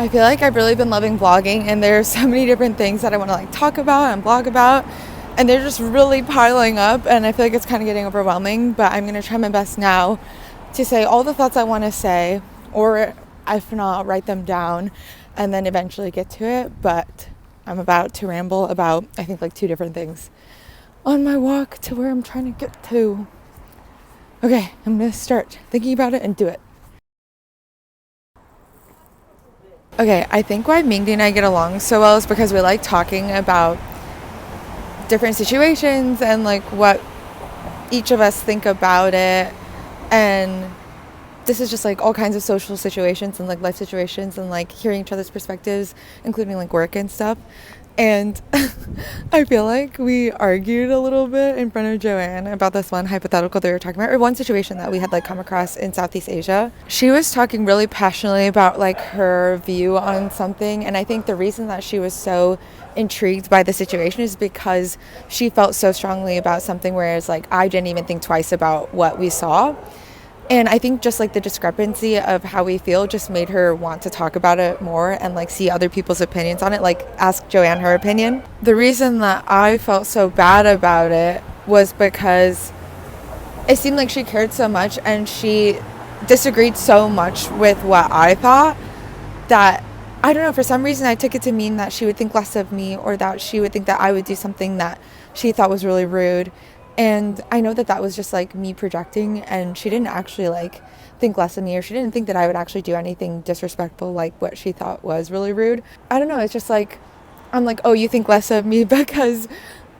I feel like I've really been loving vlogging, and there's so many different things that I want to like talk about and blog about, and they're just really piling up, and I feel like it's kind of getting overwhelming, but I'm going to try my best now to say all the thoughts I want to say, or if not, write them down and then eventually get to it. But I'm about to ramble about, I think, like 2 different things on my walk to where I'm trying to get to. Okay, I'm going to start thinking about it and do it. Okay, I think why Mingdi and I get along so well is because we like talking about different situations and like what each of us think about it. And this is just like all kinds of social situations and like life situations and like hearing each other's perspectives, including like work and stuff. And I feel like we argued a little bit in front of Joanne about this one hypothetical that we were talking about, or one situation that we had like come across in Southeast Asia. She was talking really passionately about like her view on something, and I think the reason that she was so intrigued by the situation is because she felt so strongly about something, whereas like I didn't even think twice about what we saw. And I think just like the discrepancy of how we feel just made her want to talk about it more and like see other people's opinions on it, like ask Joanne her opinion. The reason that I felt so bad about it was because it seemed like she cared so much and she disagreed so much with what I thought that, I don't know, for some reason I took it to mean that she would think less of me, or that she would think that I would do something that she thought was really rude. And I know that that was just like me projecting, and she didn't actually like think less of me, or she didn't think that I would actually do anything disrespectful like what she thought was really rude. I don't know, it's just like, I'm like, oh, you think less of me because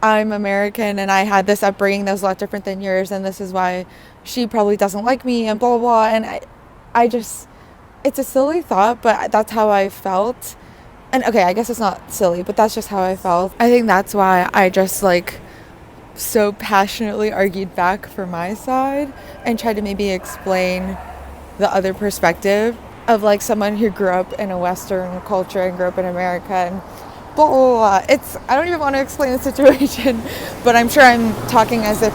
I'm American and I had this upbringing that was a lot different than yours, and this is why she probably doesn't like me and blah blah blah. And I just, it's a silly thought, but that's how I felt. And okay, I guess it's not silly, but that's just how I felt. I think that's why I just like so passionately argued back for my side and tried to maybe explain the other perspective of like someone who grew up in a Western culture and grew up in America and blah, blah, blah. It's, I don't even want to explain the situation, but I'm sure I'm talking as if,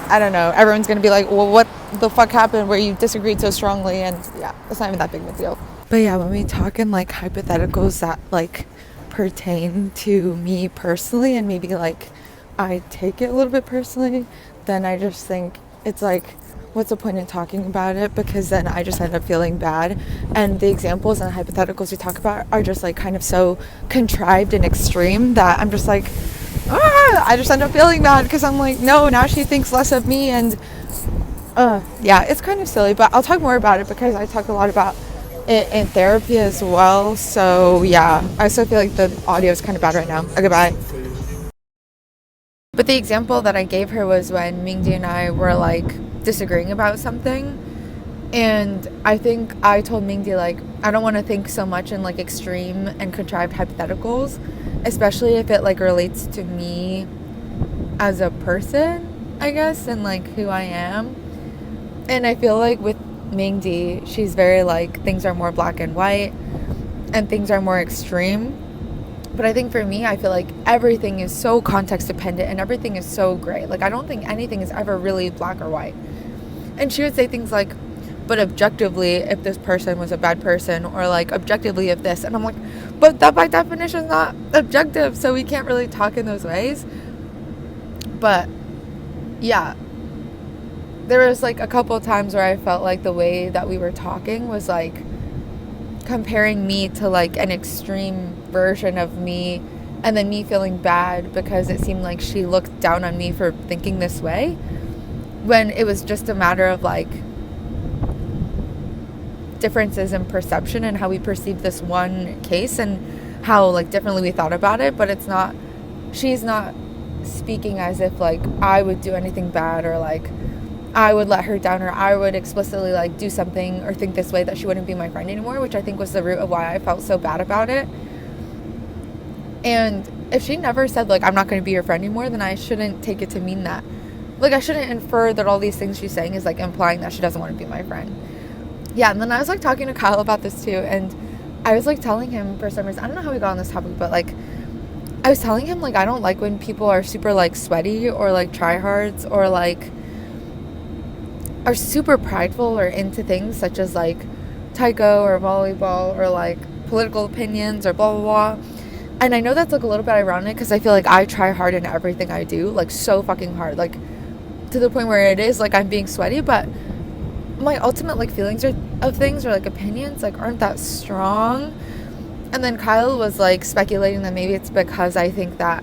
I don't know, everyone's going to be like, well, what the fuck happened where you disagreed so strongly? And yeah, it's not even that big of a deal. But yeah, when we talk in like hypotheticals that like pertain to me personally, and maybe like I take it a little bit personally, then I just think it's like, what's the point in talking about it? Because then I just end up feeling bad. And the examples and the hypotheticals we talk about are just like kind of so contrived and extreme that I'm just like, I just end up feeling bad because I'm like, no, now she thinks less of me. And yeah, it's kind of silly, but I'll talk more about it because I talk a lot about it in therapy as well. So yeah, I still feel like the audio is kind of bad right now. Okay, bye. But the example that I gave her was when Mingdi and I were like disagreeing about something, and I think I told Mingdi like, I don't want to think so much in like extreme and contrived hypotheticals, especially if it like relates to me as a person, I guess, and like who I am. And I feel like with Mingdi, she's very like, things are more black and white and things are more extreme. But I think for me, I feel like everything is so context dependent and everything is so gray. Like, I don't think anything is ever really black or white. And she would say things like, but objectively, if this person was a bad person, or like objectively if this. And I'm like, but that by definition is not objective, so we can't really talk in those ways. But yeah, there was like a couple of times where I felt like the way that we were talking was like comparing me to like an extreme version of me, and then me feeling bad because it seemed like she looked down on me for thinking this way, when it was just a matter of like differences in perception and how we perceived this one case and how like differently we thought about it. But it's not, she's not speaking as if like I would do anything bad, or like I would let her down, or I would explicitly like do something or think this way that she wouldn't be my friend anymore, which I think was the root of why I felt so bad about it. And if she never said like, I'm not going to be your friend anymore, then I shouldn't take it to mean that. Like, I shouldn't infer that all these things she's saying is like implying that she doesn't want to be my friend. Yeah, and then I was like talking to Kyle about this too, and I was like telling him, for some reason, I don't know how we got on this topic, but like I was telling him like I don't like when people are super like sweaty or like tryhards, or like are super prideful or into things such as like taiko or volleyball or like political opinions or blah, blah, blah. And I know that's like a little bit ironic because I feel like I try hard in everything I do, like so fucking hard, like to the point where it is like I'm being sweaty, but my ultimate like feelings of things or like opinions like aren't that strong. And then Kyle was like speculating that maybe it's because I think that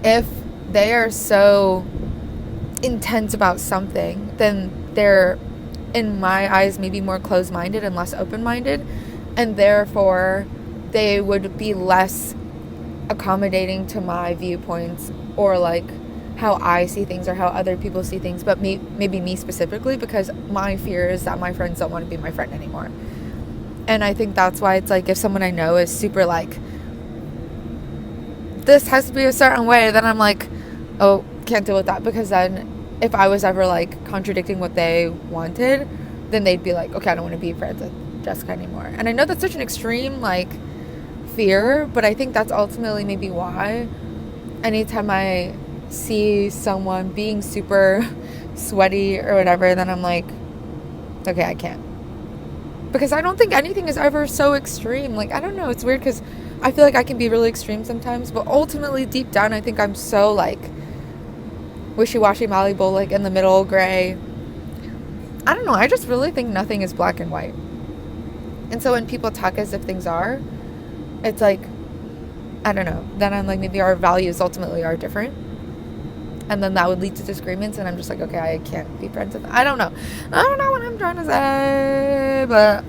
if they are so intense about something, then they're, in my eyes, maybe more closed-minded and less open-minded, and therefore they would be less accommodating to my viewpoints or like how I see things or how other people see things, but maybe me specifically, because my fear is that my friends don't want to be my friend anymore. And I think that's why it's like if someone I know is super like, this has to be a certain way, then I'm like, oh, can't deal with that, because then if I was ever like contradicting what they wanted, then they'd be like, okay, I don't want to be friends with Jessica anymore. And I know that's such an extreme like fear, but I think that's ultimately maybe why anytime I see someone being super sweaty or whatever, then I'm like, okay, I can't. Because I don't think anything is ever so extreme. Like, I don't know, it's weird because I feel like I can be really extreme sometimes, but ultimately deep down I think I'm so like wishy-washy, malleable, like in the middle, gray. I don't know, I just really think nothing is black and white. And so when people talk as if things are, it's like, I don't know, then I'm like, maybe our values ultimately are different, and then that would lead to disagreements, and I'm just like, okay, I can't be friends with them. I don't know what I'm trying to say, but